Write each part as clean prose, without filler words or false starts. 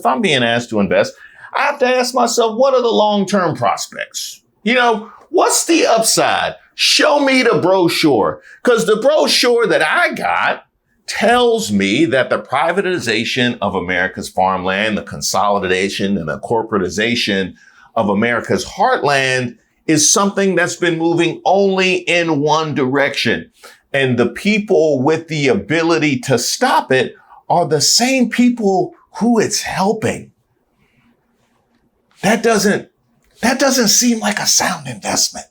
if I'm being asked to invest, I have to ask myself, what are the long-term prospects? You know, what's the upside? Show me the brochure, because the brochure that I got tells me that the privatization of America's farmland, the consolidation and the corporatization of America's heartland is something that's been moving only in one direction. And the people with the ability to stop it are the same people who it's helping. That doesn't seem like a sound investment.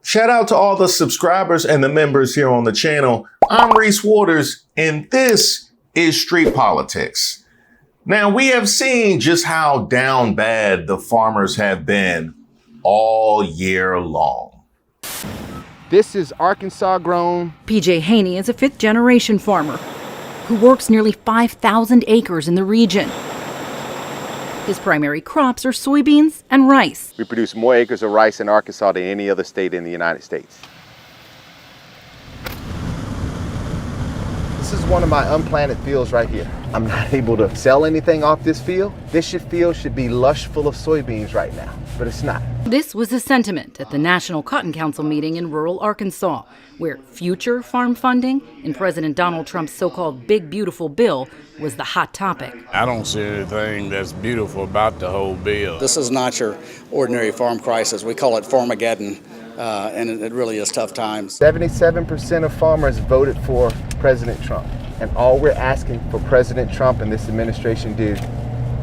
Shout out to all the subscribers and the members here on the channel. I'm Reese Waters, and this is Street Politics. Now, we have seen just how down bad the farmers have been all year long. This is Arkansas grown. PJ Haney is a fifth-generation farmer who works nearly 5,000 acres in the region. His primary crops are soybeans and rice. We produce more acres of rice in Arkansas than any other state in the United States. This is one of my unplanted fields right here. I'm not able to sell anything off this field. This field should be lush full of soybeans right now, but it's not. This was a sentiment at the National Cotton Council meeting in rural Arkansas, where future farm funding in President Donald Trump's so-called Big Beautiful Bill was the hot topic. I don't see anything that's beautiful about the whole bill. This is not your ordinary farm crisis. We call it Farmageddon, and it really is tough times. 77% of farmers voted for President Trump, and all we're asking for President Trump and this administration to do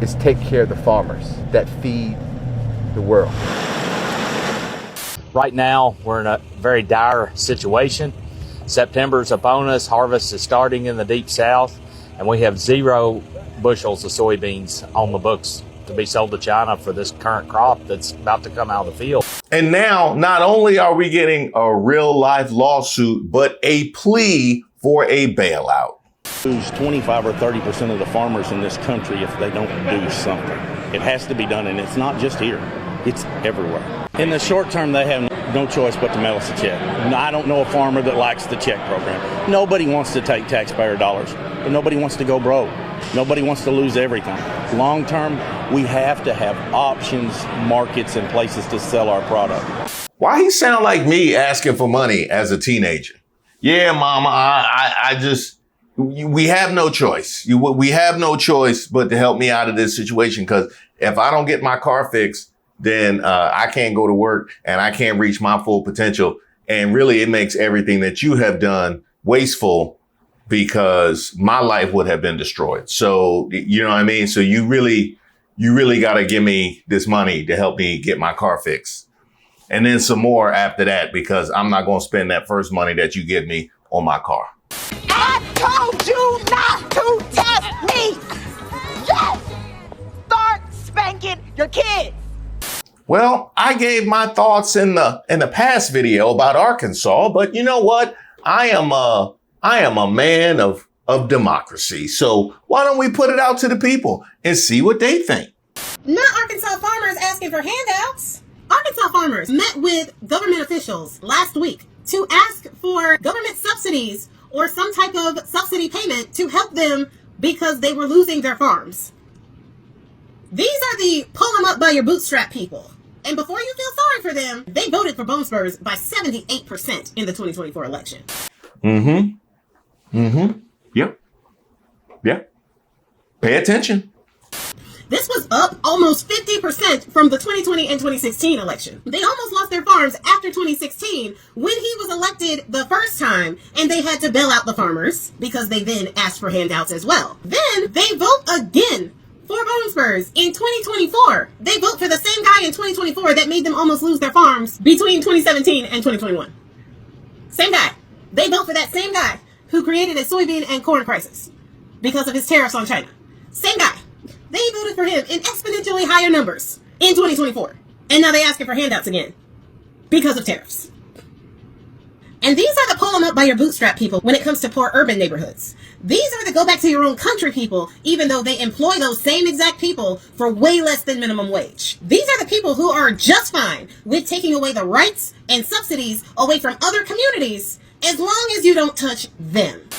is take care of the farmers that feed the world. Right now, we're in a very dire situation. September's upon us, harvest is starting in the deep south, and we have 0 bushels of soybeans on the books to be sold to China for this current crop that's about to come out of the field. And now, not only are we getting a real life lawsuit, but a plea for a bailout. Lose 25 or 30% of the farmers in this country if they don't do something. It has to be done, and it's not just here. It's everywhere. In the short term, they have no choice but to mail us a check. I don't know a farmer that likes the check program. Nobody wants to take taxpayer dollars, but nobody wants to go broke. Nobody wants to lose everything. Long term, we have to have options, markets, and places to sell our product. Why he sound like me asking for money as a teenager? Yeah, mama, we have no choice. We have no choice but to help me out of this situation, because if I don't get my car fixed, then I can't go to work and I can't reach my full potential. And really, it makes everything that you have done wasteful, because my life would have been destroyed. So, you know what I mean? So you really got to give me this money to help me get my car fixed. And then some more after that, because I'm not going to spend that first money that you give me on my car. I told you not to test me! Yes! Start spanking your kids! Well, I gave my thoughts in the past video about Arkansas, but you know what? I am a man of democracy. So why don't we put it out to the people and see what they think? Not Arkansas farmers asking for handouts. Arkansas farmers met with government officials last week to ask for government subsidies or some type of subsidy payment to help them because they were losing their farms. These are the pull them up by your bootstrap people. And before you feel sorry for them, they voted for bone spurs by 78% in the 2024 election. Yep. Pay attention. This was up almost 50% from the 2020 and 2016 election. They almost lost their farms after 2016 when he was elected the first time, and they had to bail out the farmers because they then asked for handouts as well. Then they vote again for bone spurs in 2024. They vote for the same guy in 2024 that made them almost lose their farms between 2017 and 2021. Same guy. They vote for that same guy who created a soybean and corn crisis because of his tariffs on China. Same guy. They voted for him in exponentially higher numbers in 2024. And now they're asking for handouts again because of tariffs. And these are the pull them up by your bootstrap people when it comes to poor urban neighborhoods. These are the go back to your own country people, even though they employ those same exact people for way less than minimum wage. These are the people who are just fine with taking away the rights and subsidies away from other communities as long as you don't touch them.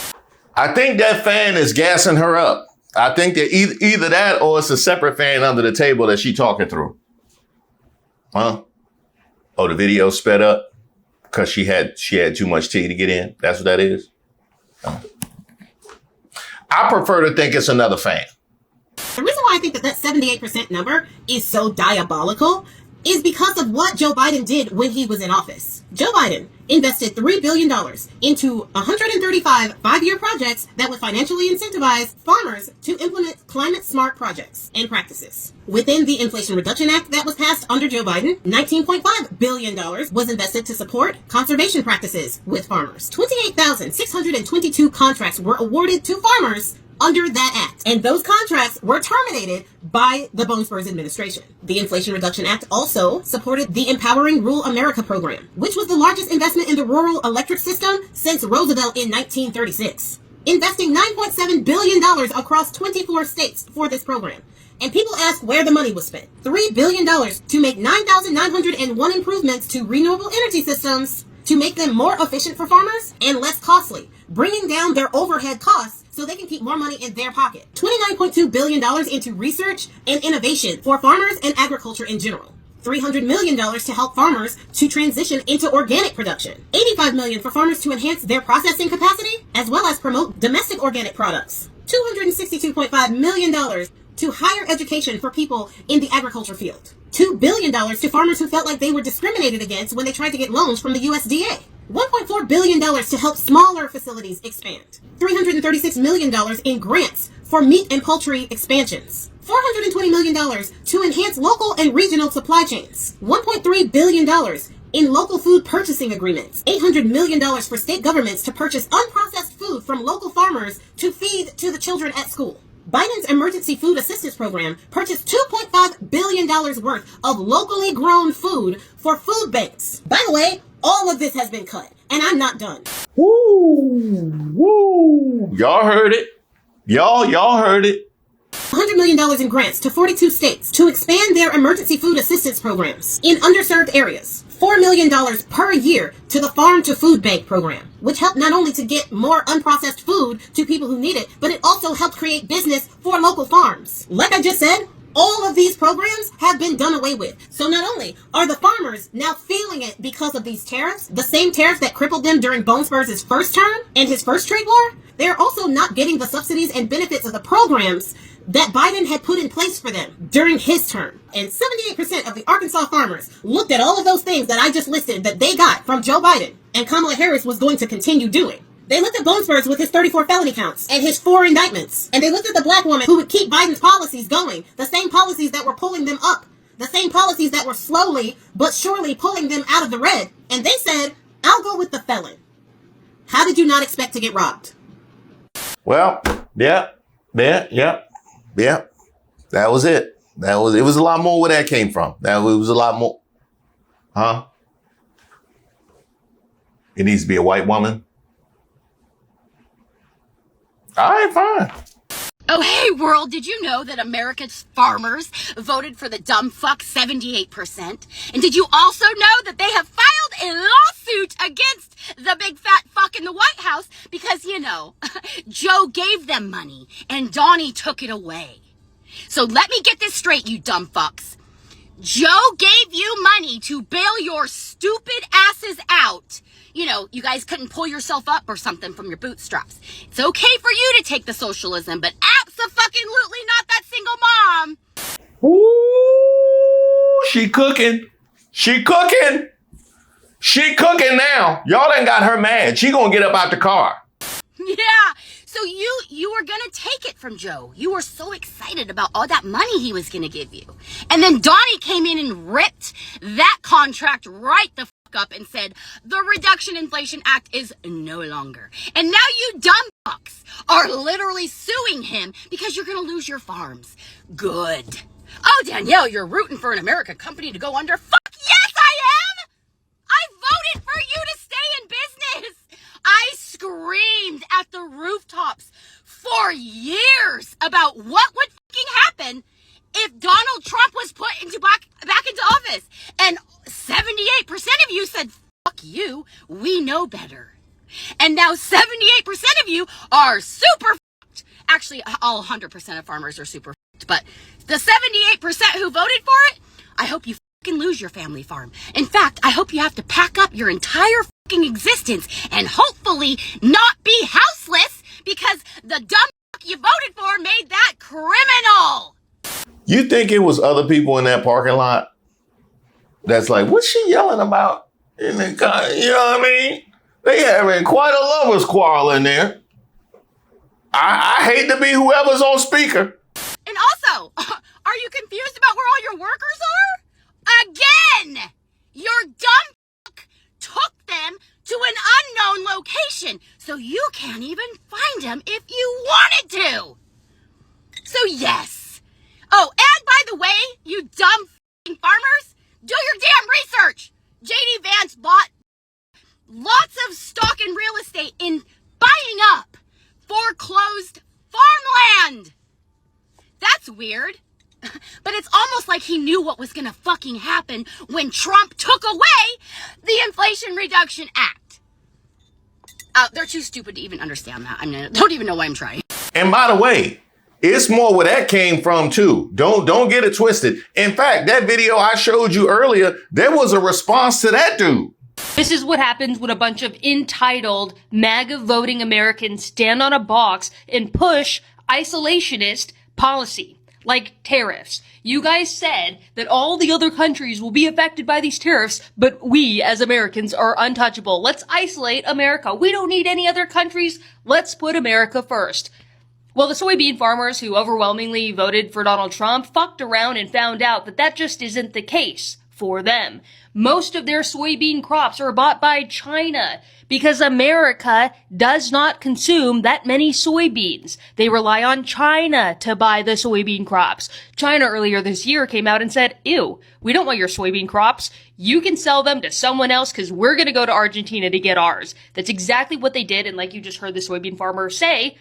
I think that fan is gassing her up. I think that either that or it's a separate fan under the table that she talking through. Huh? Oh, the video sped up because she had too much tea to get in. That's what that is. I prefer to think it's another fan. The reason why I think that 78% number is so diabolical is because of what Joe Biden did when he was in office. Joe Biden invested $3 billion into 135 five-year projects that would financially incentivize farmers to implement climate-smart projects and practices. Within the Inflation Reduction Act that was passed under Joe Biden, $19.5 billion was invested to support conservation practices with farmers. 28,622 contracts were awarded to farmers under that act, and those contracts were terminated by the Bone Spurs administration. The Inflation Reduction Act also supported the Empowering Rural America program, which was the largest investment in the rural electric system since Roosevelt in 1936, investing $9.7 billion across 24 states for this program. And people ask where the money was spent. $3 billion to make 9,901 improvements to renewable energy systems to make them more efficient for farmers and less costly, bringing down their overhead costs so they can keep more money in their pocket. $29.2 billion into research and innovation for farmers and agriculture in general. $300 million to help farmers to transition into organic production. $85 million for farmers to enhance their processing capacity, as well as promote domestic organic products. $262.5 million to higher education for people in the agriculture field. $2 billion to farmers who felt like they were discriminated against when they tried to get loans from the USDA. $1.4 billion to help smaller facilities expand. $336 million in grants for meat and poultry expansions. $420 million to enhance local and regional supply chains. $1.3 billion in local food purchasing agreements. $800 million for state governments to purchase unprocessed food from local farmers to feed to the children at school. Biden's Emergency Food Assistance Program purchased $2.5 billion worth of locally grown food for food banks. By the way, all of this has been cut, and I'm not done. Woo! Woo! Y'all heard it. Y'all heard it. $100 million in grants to 42 states to expand their emergency food assistance programs in underserved areas. $4 million per year to the Farm to Food Bank program, which helped not only to get more unprocessed food to people who need it, but it also helped create business for local farms. Like I just said, all of these programs have been done away with. So not only are the farmers now feeling it because of these tariffs, the same tariffs that crippled them during Bone Spurs' first term and his first trade war, they're also not getting the subsidies and benefits of the programs that Biden had put in place for them during his term. And 78% of the Arkansas farmers looked at all of those things that I just listed that they got from Joe Biden and Kamala Harris was going to continue doing. They looked at Bone Spurs with his 34 felony counts and his 4 indictments. And they looked at the black woman who would keep Biden's policies going, the same policies that were pulling them up, the same policies that were slowly but surely pulling them out of the red. And they said, I'll go with the felon. How did you not expect to get robbed? Well, yeah. That was it. It was a lot more where that came from. It was a lot more. Huh? It needs to be a white woman. All right, fine. Oh, hey, world, did you know that America's farmers voted for the dumb fuck 78%? And did you also know that they have filed a lawsuit against the big fat fuck in the White House because, you know, Joe gave them money and Donnie took it away. So let me get this straight, you dumb fucks. Joe gave you money to bail your stupid asses out. You know, you guys couldn't pull yourself up or something from your bootstraps. It's okay for you to take the socialism, but abso-fucking-lutely not that single mom. Ooh, she cooking. She cooking. She cooking now. Y'all done got her mad. She gonna get up out the car. Yeah, so you were gonna take it from Joe. You were so excited about all that money he was gonna give you. And then Donnie came in and ripped that contract right the up and said the Reduction Inflation Act is no longer. And now you dumb fucks are literally suing him because you're gonna lose your farms. Good. Oh, Danielle, you're rooting for an American company to go under. Fuck yes, I am! I voted for you to stay in for years about what would fucking happen if Donald Trump was put back into office. And 78% of you said, fuck you, we know better. And now 78% of you are super fucked. Actually, all 100% of farmers are super fucked. But the 78% who voted for it, I hope you fucking lose your family farm. In fact, I hope you have to pack up your entire fucking existence and hopefully not be houseless because the dumb fuck you voted for made that criminal. You think it was other people in that parking lot that's like, what's she yelling about in the car? You know what I mean? They having quite a lovers quarrel in there. I hate to be whoever's on speaker. And also, are you confused about where all your workers are? Again, your dumb fuck took them to an unknown location, so you can't even find them if you wanted to. So yes. Oh, and by the way, you dumb f***ing farmers, do your damn research. J.D. Vance bought lots of stock in real estate in buying up foreclosed farmland. That's weird. But it's almost like he knew what was gonna fucking happen when Trump took away the Inflation Reduction Act. They're too stupid to even understand that. I mean, I don't even know why I'm trying. And by the way, it's more where that came from too. Don't get it twisted. In fact, that video I showed you earlier, there was a response to that dude. This is what happens when a bunch of entitled, MAGA voting Americans stand on a box and push isolationist policy, like tariffs. You guys said that all the other countries will be affected by these tariffs, but we as Americans are untouchable. Let's isolate America. We don't need any other countries. Let's put America first. Well, the soybean farmers who overwhelmingly voted for Donald Trump fucked around and found out that that just isn't the case for them. Most of their soybean crops are bought by China because America does not consume that many soybeans. They rely on China to buy the soybean crops. China earlier this year came out and said, ew, we don't want your soybean crops. You can sell them to someone else because we're going to go to Argentina to get ours. That's exactly what they did. And like you just heard the soybean farmer say,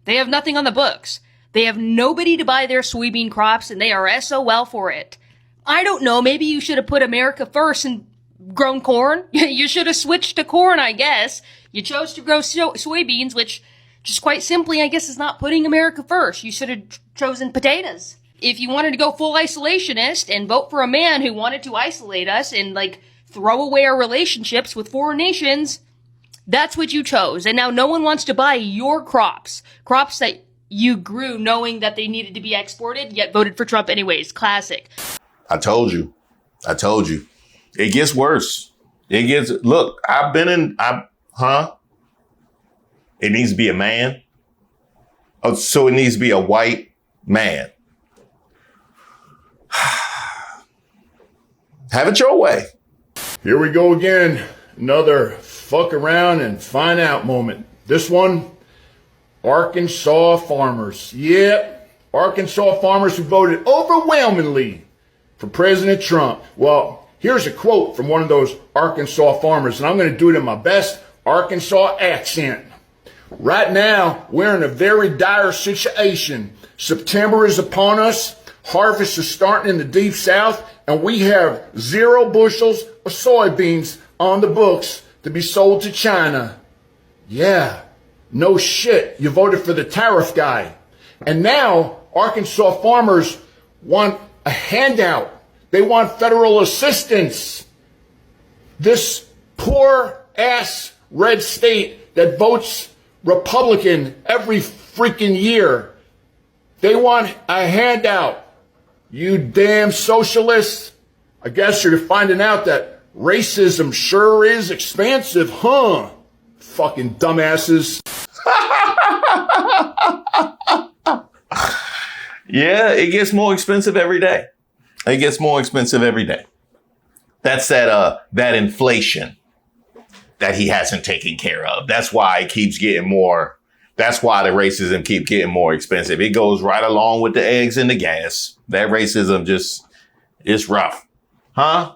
they have nothing on the books. They have nobody to buy their soybean crops and they are SOL for it. I don't know, maybe you should have put America first and grown corn. You should have switched to corn, I guess. You chose to grow soybeans, which just quite simply, I guess, is not putting America first. You should have chosen potatoes. If you wanted to go full isolationist and vote for a man who wanted to isolate us and, like, throw away our relationships with foreign nations, that's what you chose. And now no one wants to buy your crops. Crops that you grew knowing that they needed to be exported, yet voted for Trump anyways. Classic. I told you. It gets worse. Look, it needs to be a man. Oh, so it needs to be a white man. Have it your way. Here we go again. Another fuck around and find out moment. This one, Arkansas farmers. Yep, Arkansas farmers who voted overwhelmingly for President Trump. Well, here's a quote from one of those Arkansas farmers, and I'm going to do it in my best Arkansas accent. Right now, we're in a very dire situation. September is upon us. Harvest is starting in the deep south, and we have 0 bushels of soybeans on the books to be sold to China. Yeah, no shit. You voted for the tariff guy. And now, Arkansas farmers want a handout. They want federal assistance. This poor ass red state that votes Republican every freaking year. They want a handout. You damn socialists. I guess you're finding out that racism sure is expansive, huh? Fucking dumbasses. Yeah, it gets more expensive every day. That's that inflation that he hasn't taken care of. That's why it keeps getting more. That's why the racism keep getting more expensive. It goes right along with the eggs and the gas. That racism it's rough. Huh?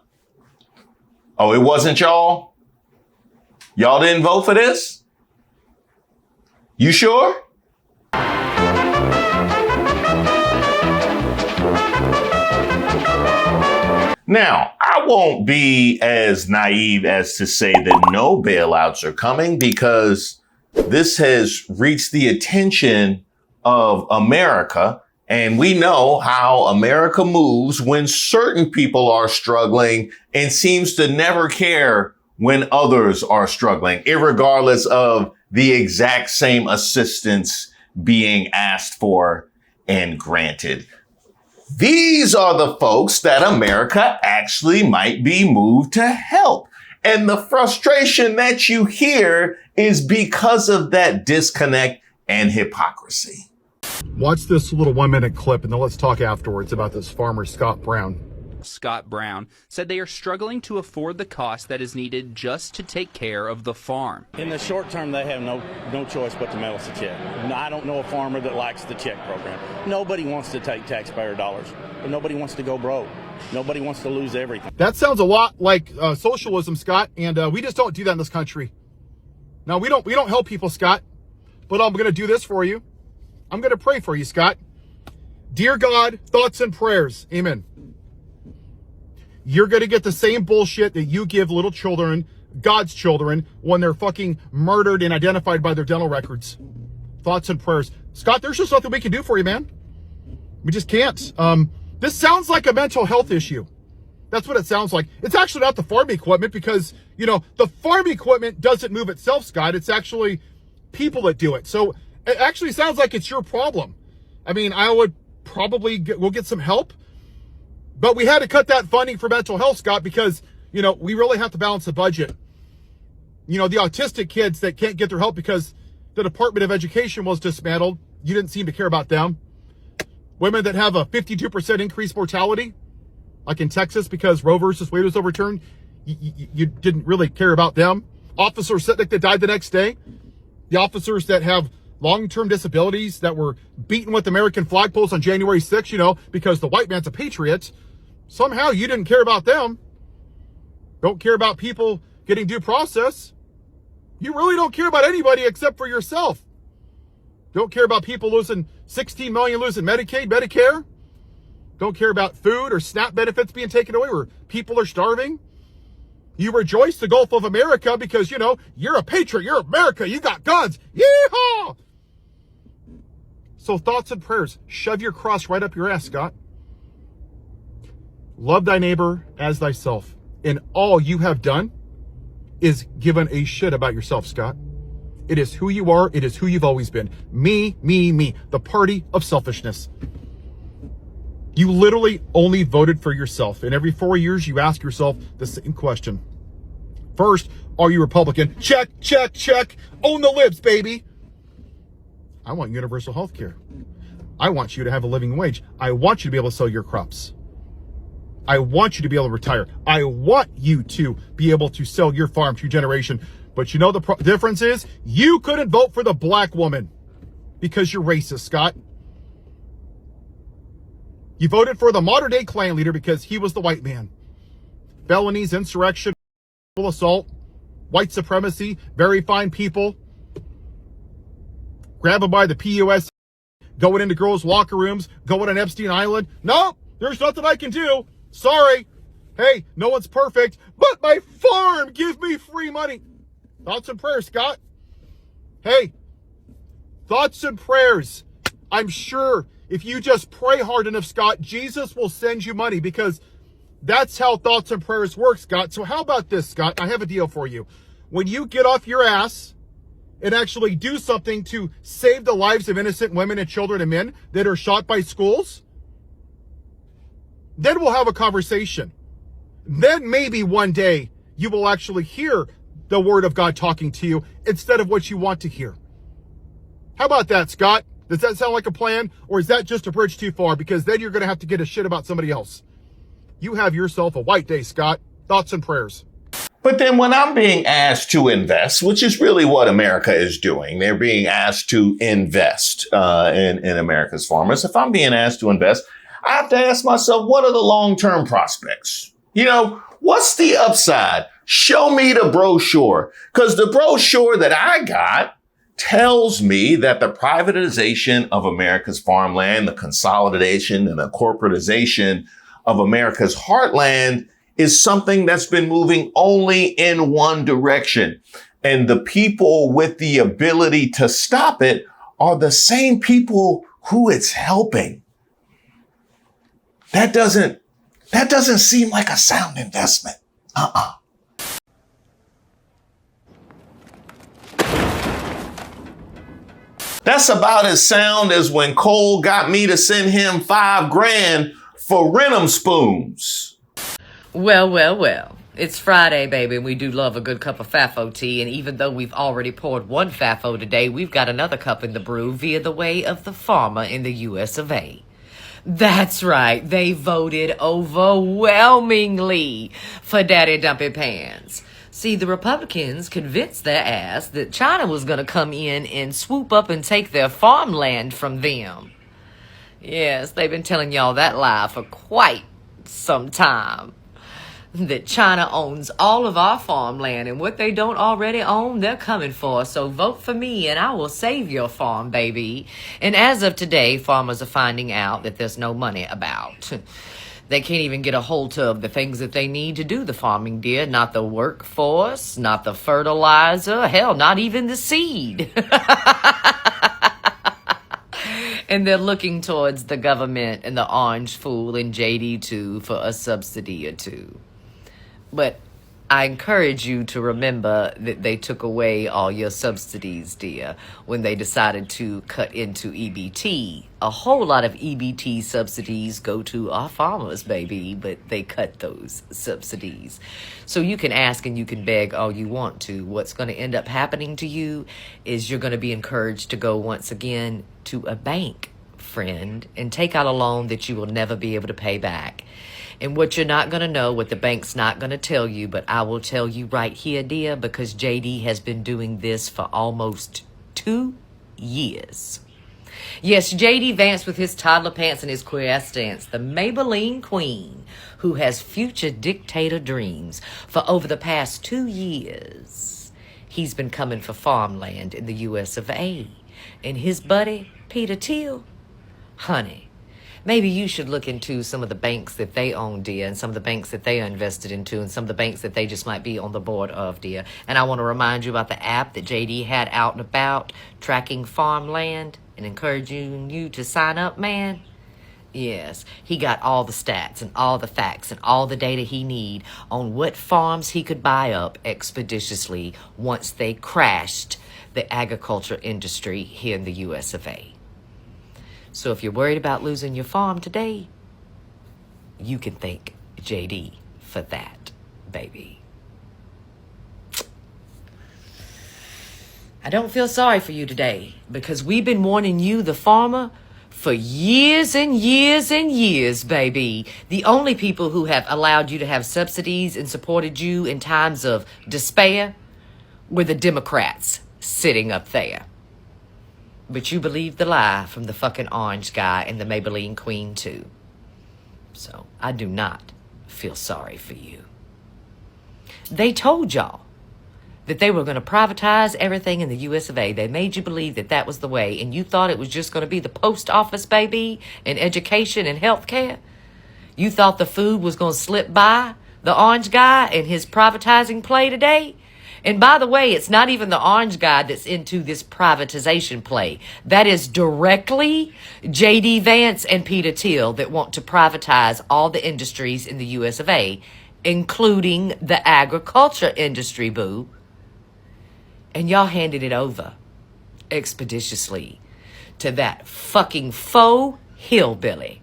Oh, it wasn't y'all? Y'all didn't vote for this? You sure? Now, I won't be as naive as to say that no bailouts are coming, because this has reached the attention of America, and we know how America moves when certain people are struggling and seems to never care when others are struggling, irregardless of the exact same assistance being asked for and granted. These are the folks that America actually might be moved to help. And the frustration that you hear is because of that disconnect and hypocrisy. Watch this little 1-minute clip, and then let's talk afterwards about this farmer, Scott Brown. Scott Brown said they are struggling to afford the cost that is needed just to take care of the farm. In the short term, they have no choice but to mail us a check. I don't know a farmer that likes the check program. Nobody wants to take taxpayer dollars, but nobody wants to go broke. Nobody wants to lose everything. That sounds a lot like socialism, Scott, and we just don't do that in this country. Now, we don't help people, Scott, but I'm going to do this for you. I'm going to pray for you, Scott. Dear God, thoughts and prayers. Amen. You're going to get the same bullshit that you give little children, God's children, when they're fucking murdered and identified by their dental records. Thoughts and prayers. Scott, there's just nothing we can do for you, man. We just can't. This sounds like a mental health issue. That's what it sounds like. It's actually not the farm equipment, because, you know, the farm equipment doesn't move itself, Scott. It's actually people that do it. So it actually sounds like it's your problem. I mean, I would probably we'll get some help. But we had to cut that funding for mental health, Scott, because, you know, we really have to balance the budget. You know, the autistic kids that can't get their help because the Department of Education was dismantled. You didn't seem to care about them. Women that have a 52% increased mortality, like in Texas, because Roe versus Wade was overturned, you didn't really care about them. Officer Sitnick that died the next day. The officers that have long-term disabilities that were beaten with American flagpoles on January 6th, you know, because the white man's a patriot. Somehow you didn't care about them. Don't care about people getting due process. You really don't care about anybody except for yourself. Don't care about people losing 16 million losing Medicaid, Medicare. Don't care about food or SNAP benefits being taken away where people are starving. You rejoice the Gulf of America because, you know, you're a patriot, you're America, you got guns. Yeehaw! So thoughts and prayers. Shove your cross right up your ass, Scott. Love thy neighbor as thyself. And all you have done is given a shit about yourself, Scott. It is who you are. It is who you've always been. Me, me, me. The party of selfishness. You literally only voted for yourself. And every 4 years, you ask yourself the same question. First, are you Republican? Check, check, check. Own the libs, baby. I want universal health care. I want you to have a living wage. I want you to be able to sell your crops. I want you to be able to retire. I want you to be able to sell your farm to your generation. But you know the difference is you couldn't vote for the black woman because you're racist, Scott. You voted for the modern day Klan leader because he was the white man. Felonies, insurrection, assault, white supremacy, very fine people. Grab them by the PUS, going into girls' locker rooms, going on Epstein Island. No, there's nothing I can do. Sorry. Hey, no one's perfect, but my farm, give me free money. Thoughts and prayers, Scott. Hey, thoughts and prayers. I'm sure if you just pray hard enough, Scott, Jesus will send you money because that's how thoughts and prayers work, Scott. So how about this, Scott? I have a deal for you. When you get off your ass and actually do something to save the lives of innocent women and children and men that are shot by schools, then we'll have a conversation. Then maybe one day you will actually hear the word of God talking to you instead of what you want to hear. How about that, Scott? Does that sound like a plan? Or is that just a bridge too far? Because then you're going to have to get a shit about somebody else. You have yourself a white day, Scott. Thoughts and prayers. But then when I'm being asked to invest, which is really what America is doing, they're being asked to invest in America's farmers. If I'm being asked to invest, I have to ask myself, what are the long-term prospects? You know, what's the upside? Show me the brochure. Because the brochure that I got tells me that the privatization of America's farmland, the consolidation and the corporatization of America's heartland is something that's been moving only in one direction. And the people with the ability to stop it are the same people who it's helping. That doesn't seem like a sound investment. That's about as sound as when Cole got me to send him $5,000 for Renum spoons. Well. It's Friday, baby, and we do love a good cup of FAFO tea, and even though we've already poured one FAFO today, we've got another cup in the brew via the way of the farmer in the US of A. That's right, they voted overwhelmingly for Daddy Dumpy Pants. See, the Republicans convinced their ass that China was going to come in and swoop up and take their farmland from them. Yes, they've been telling y'all that lie for quite some time. That China owns all of our farmland, and what they don't already own, they're coming for. So vote for me and I will save your farm, baby. And as of today, farmers are finding out that there's no money about. They can't even get a hold of the things that they need to do the farming, dear. Not the workforce, not the fertilizer, hell, not even the seed. And they're looking towards the government and the orange fool and JD too for a subsidy or two. But I encourage you to remember that they took away all your subsidies, dear, when they decided to cut into EBT. A whole lot of EBT subsidies go to our farmers, baby, but they cut those subsidies. So you can ask and you can beg all you want to. What's going to end up happening to you is you're going to be encouraged to go once again to a bank, friend, and take out a loan that you will never be able to pay back. And what you're not going to know, what the bank's not going to tell you, but I will tell you right here, dear, because JD has been doing this for almost 2 years. Yes, JD Vance with his toddler pants and his queer stance, the Maybelline queen, who has future dictator dreams. For over the past 2 years, he's been coming for farmland in the US of A. And his buddy, Peter Thiel, honey, maybe you should look into some of the banks that they own, dear, and some of the banks that they are invested into, and some of the banks that they just might be on the board of, dear. And I want to remind you about the app that JD had out and about, tracking farmland, and encouraging you to sign up, man. Yes, he got all the stats and all the facts and all the data he need on what farms he could buy up expeditiously once they crashed the agriculture industry here in the US of A. So if you're worried about losing your farm today, you can thank JD for that, baby. I don't feel sorry for you today because we've been warning you, the farmer, for years and years and years, baby. The only people who have allowed you to have subsidies and supported you in times of despair were the Democrats sitting up there. But you believed the lie from the fucking orange guy and the Maybelline queen too. So I do not feel sorry for you. They told y'all that they were going to privatize everything in the US of A. They made you believe that that was the way, and you thought it was just going to be the post office, baby, and education and health care. You thought the food was going to slip by the orange guy and his privatizing play today. And by the way, it's not even the orange guy that's into this privatization play. That is directly JD Vance and Peter Thiel that want to privatize all the industries in the US of A, including the agriculture industry, boo. And y'all handed it over expeditiously to that fucking faux hillbilly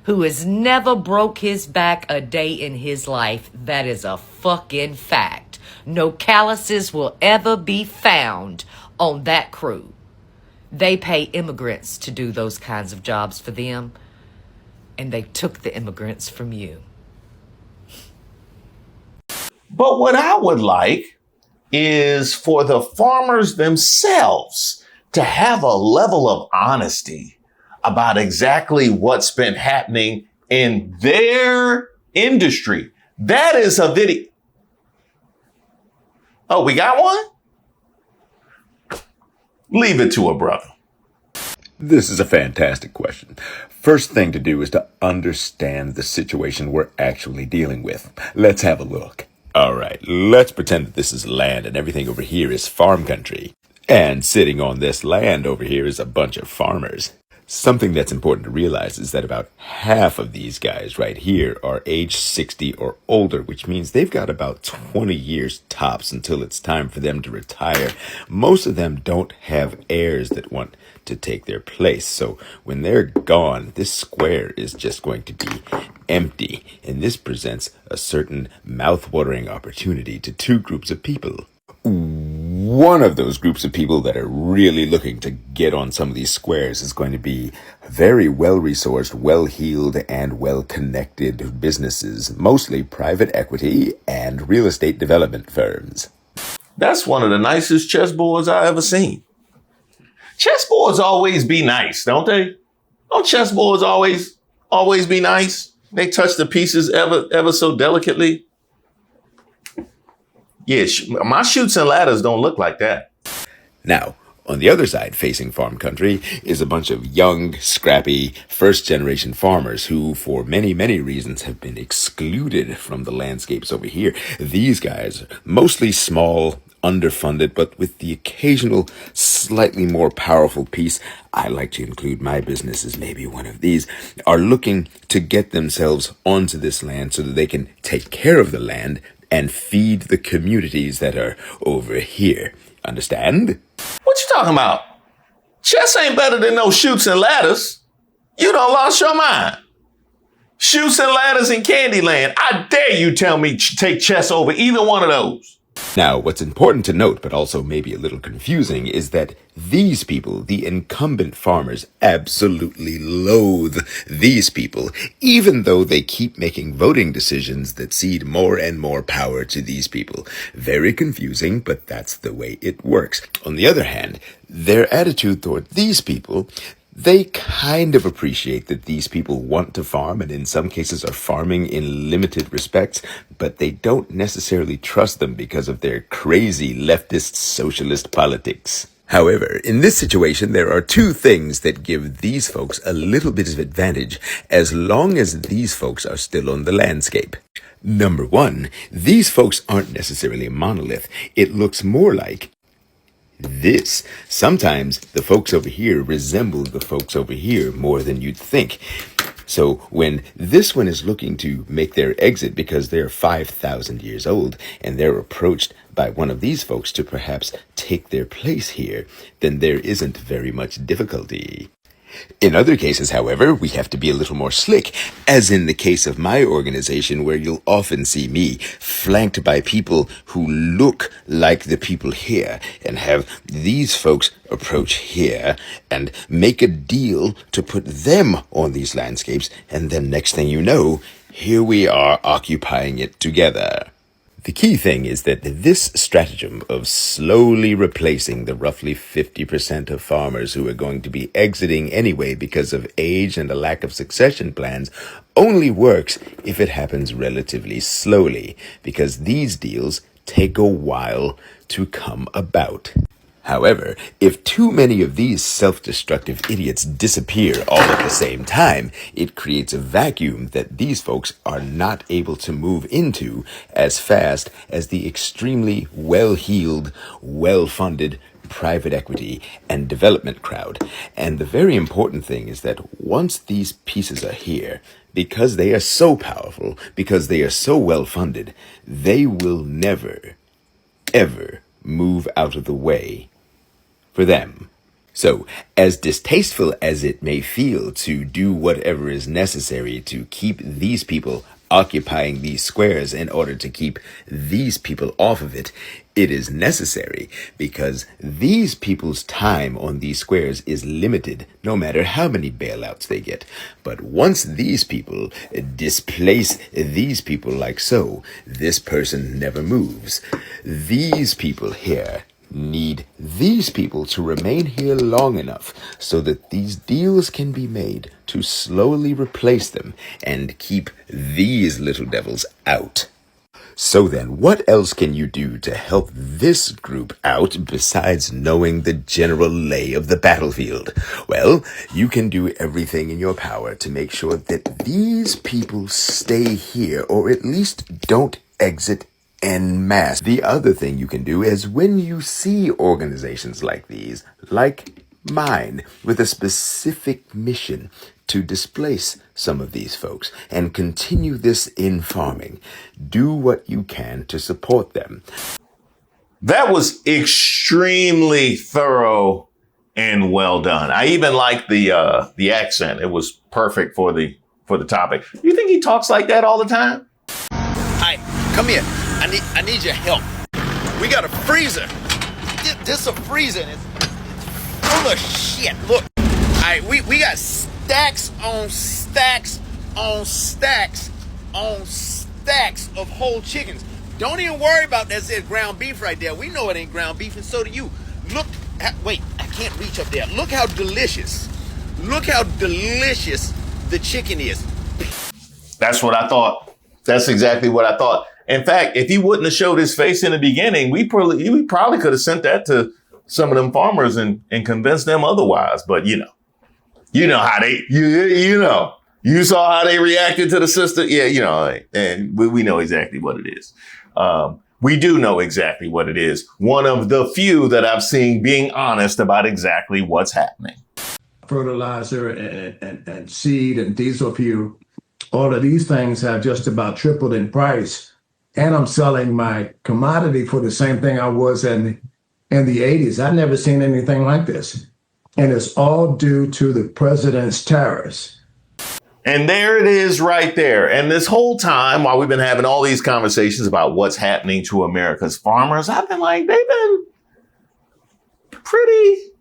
who has never broke his back a day in his life. That is a fucking fact. No calluses will ever be found on that crew. They pay immigrants to do those kinds of jobs for them, and they took the immigrants from you. But what I would like is for the farmers themselves to have a level of honesty about exactly what's been happening in their industry. That is a video. Oh, we got one? Leave it to a brother. This is a fantastic question. First thing to do is to understand the situation we're actually dealing with. Let's have a look. Alright, let's pretend that this is land and everything over here is farm country. And sitting on this land over here is a bunch of farmers. Something that's important to realize is that about half of these guys right here are age 60 or older, which means they've got about 20 years tops until it's time for them to retire. Most of them don't have heirs that want to take their place. So when they're gone, this square is just going to be empty. And this presents a certain mouth-watering opportunity to two groups of people. One of those groups of people that are really looking to get on some of these squares is going to be very well-resourced, well-heeled, and well-connected businesses, mostly private equity and real estate development firms. That's one of the nicest chessboards I ever seen. Chessboards always be nice, don't they? Don't chessboards always be nice? They touch the pieces ever so delicately. Yeah, my chutes and ladders don't look like that. Now, on the other side, facing farm country, is a bunch of young, scrappy, first-generation farmers who, for many, many reasons, have been excluded from the landscapes over here. These guys, mostly small, underfunded, but with the occasional, slightly more powerful piece, I like to include my business as maybe one of these, are looking to get themselves onto this land so that they can take care of the land and feed the communities that are over here. Understand? What you talking about? Chess ain't better than no chutes and ladders. You done lost your mind. Chutes and ladders in Candyland. I dare you tell me take chess over either one of those. Now, what's important to note, but also maybe a little confusing, is that these people, the incumbent farmers, absolutely loathe these people, even though they keep making voting decisions that cede more and more power to these people. Very confusing, but that's the way it works. On the other hand, their attitude toward these people, they kind of appreciate that these people want to farm and in some cases are farming in limited respects, but they don't necessarily trust them because of their crazy leftist socialist politics. However, in this situation, there are two things that give these folks a little bit of advantage as long as these folks are still on the landscape. Number one, these folks aren't necessarily a monolith. It looks more like this. Sometimes the folks over here resemble the folks over here more than you'd think. So when this one is looking to make their exit because they're 5,000 years old and they're approached by one of these folks to perhaps take their place here, then there isn't very much difficulty. In other cases, however, we have to be a little more slick, as in the case of my organization where you'll often see me flanked by people who look like the people here and have these folks approach here and make a deal to put them on these landscapes, and then next thing you know, here we are occupying it together. The key thing is that this stratagem of slowly replacing the roughly 50% of farmers who are going to be exiting anyway because of age and a lack of succession plans only works if it happens relatively slowly, because these deals take a while to come about. However, if too many of these self-destructive idiots disappear all at the same time, it creates a vacuum that these folks are not able to move into as fast as the extremely well-heeled, well-funded private equity and development crowd. And the very important thing is that once these pieces are here, because they are so powerful, because they are so well-funded, they will never, ever move out of the way for them. So, as distasteful as it may feel to do whatever is necessary to keep these people occupying these squares in order to keep these people off of it, it is necessary because these people's time on these squares is limited no matter how many bailouts they get. But once these people displace these people like so, this person never moves. These people here need these people to remain here long enough so that these deals can be made to slowly replace them and keep these little devils out. So then, what else can you do to help this group out besides knowing the general lay of the battlefield? Well, you can do everything in your power to make sure that these people stay here, or at least don't exit en masse. The other thing you can do is when you see organizations like these, like mine, with a specific mission to displace some of these folks and continue this in farming, do what you can to support them. That was extremely thorough and well done. I even like the accent. It was perfect for the topic. You think he talks like that all the time? Hi, come here. I need your help. We got a freezer. This a freezer and it's full of shit. Look. Alright, we got stacks on stacks on stacks on stacks of whole chickens. Don't even worry about that said ground beef right there. We know it ain't ground beef, and so do you. Look, wait, I can't reach up there. Look how delicious. Look how delicious the chicken is. That's what I thought. That's exactly what I thought. In fact, if he wouldn't have showed his face in the beginning, we probably could have sent that to some of them farmers and convinced them otherwise. But you know how they, you saw how they reacted to the sister. Yeah, and we know exactly what it is. We do know exactly what it is. One of the few that I've seen being honest about exactly what's happening. Fertilizer and seed and diesel fuel, all of these things have just about tripled in price. And I'm selling my commodity for the same thing I was in the 80s. I've never seen anything like this. And it's all due to the president's tariffs. And there it is right there. And this whole time, while we've been having all these conversations about what's happening to America's farmers, I've been like, they've been pretty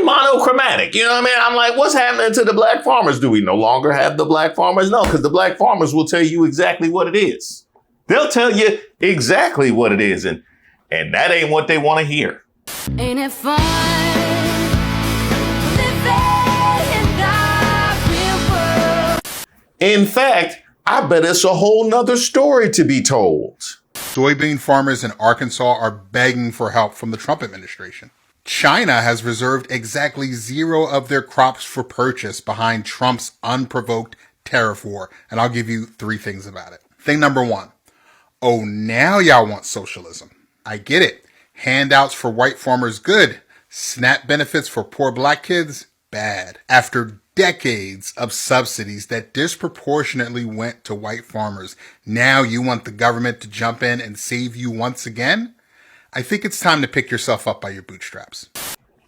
monochromatic. You know what I mean? I'm like, what's happening to the black farmers? Do we no longer have the black farmers? No, because the black farmers will tell you exactly what it is. They'll tell you exactly what it is. And that ain't what they want to hear. Ain't it fun? In fact, I bet it's a whole nother story to be told. Soybean farmers in Arkansas are begging for help from the Trump administration. China has reserved exactly 0 of their crops for purchase behind Trump's unprovoked tariff war. And I'll give you 3 things about it. Thing number 1. Oh, now y'all want socialism. I get it. Handouts for white farmers, good. SNAP benefits for poor black kids, bad. After decades of subsidies that disproportionately went to white farmers, now you want the government to jump in and save you once again? I think it's time to pick yourself up by your bootstraps.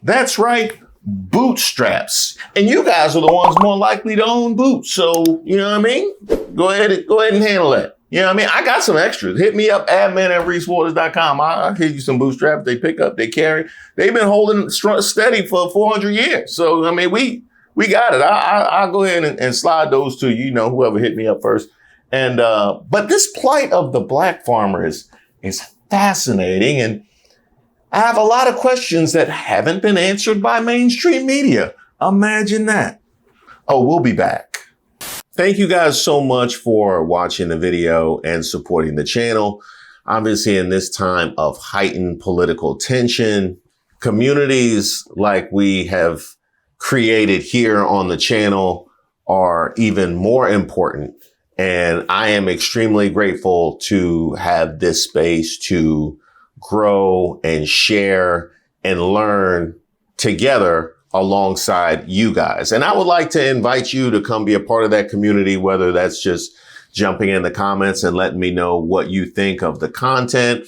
That's right, bootstraps. And you guys are the ones more likely to own boots. So, you know what I mean? Go ahead and handle that. You know what I mean? I got some extras. Hit me up, admin@reeswaters.com. I'll give you some bootstraps. They pick up, they carry. They've been holding steady for 400 years. So, I mean, we got it. I'll go ahead and slide those to you, whoever hit me up first. And, but this plight of the black farmer is fascinating. And I have a lot of questions that haven't been answered by mainstream media. Imagine that. Oh, we'll be back. Thank you guys so much for watching the video and supporting the channel. Obviously, in this time of heightened political tension, communities like we have created here on the channel are even more important. And I am extremely grateful to have this space to grow and share and learn together alongside you guys. And I would like to invite you to come be a part of that community, whether that's just jumping in the comments and letting me know what you think of the content,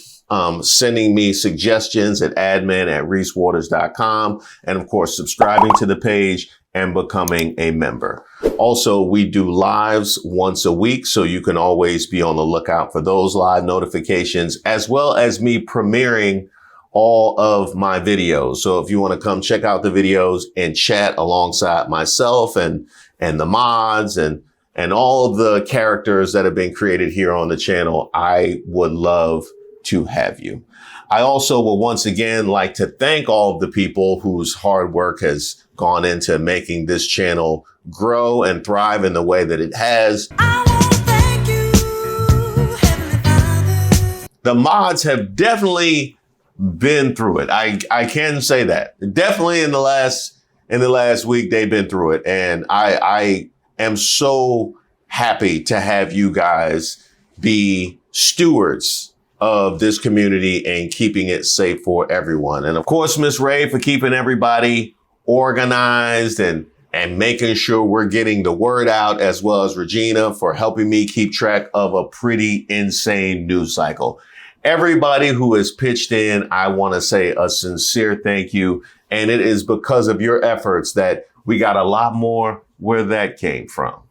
sending me suggestions at admin@reeswaters.com, and of course, subscribing to the page and becoming a member. Also, we do lives once a week, so you can always be on the lookout for those live notifications, as well as me premiering all of my videos. So if you want to come check out the videos and chat alongside myself and the mods and all of the characters that have been created here on the channel, I would love to have you. I also will once again like to thank all of the people whose hard work has gone into making this channel grow and thrive in the way that it has. the mods have definitely been through it. I can say that. Definitely in the last week, they've been through it. And I am so happy to have you guys be stewards of this community and keeping it safe for everyone. And of course, Miss Ray, for keeping everybody organized and making sure we're getting the word out, as well as Regina for helping me keep track of a pretty insane news cycle. Everybody who has pitched in, I want to say a sincere thank you. And it is because of your efforts that we got a lot more where that came from.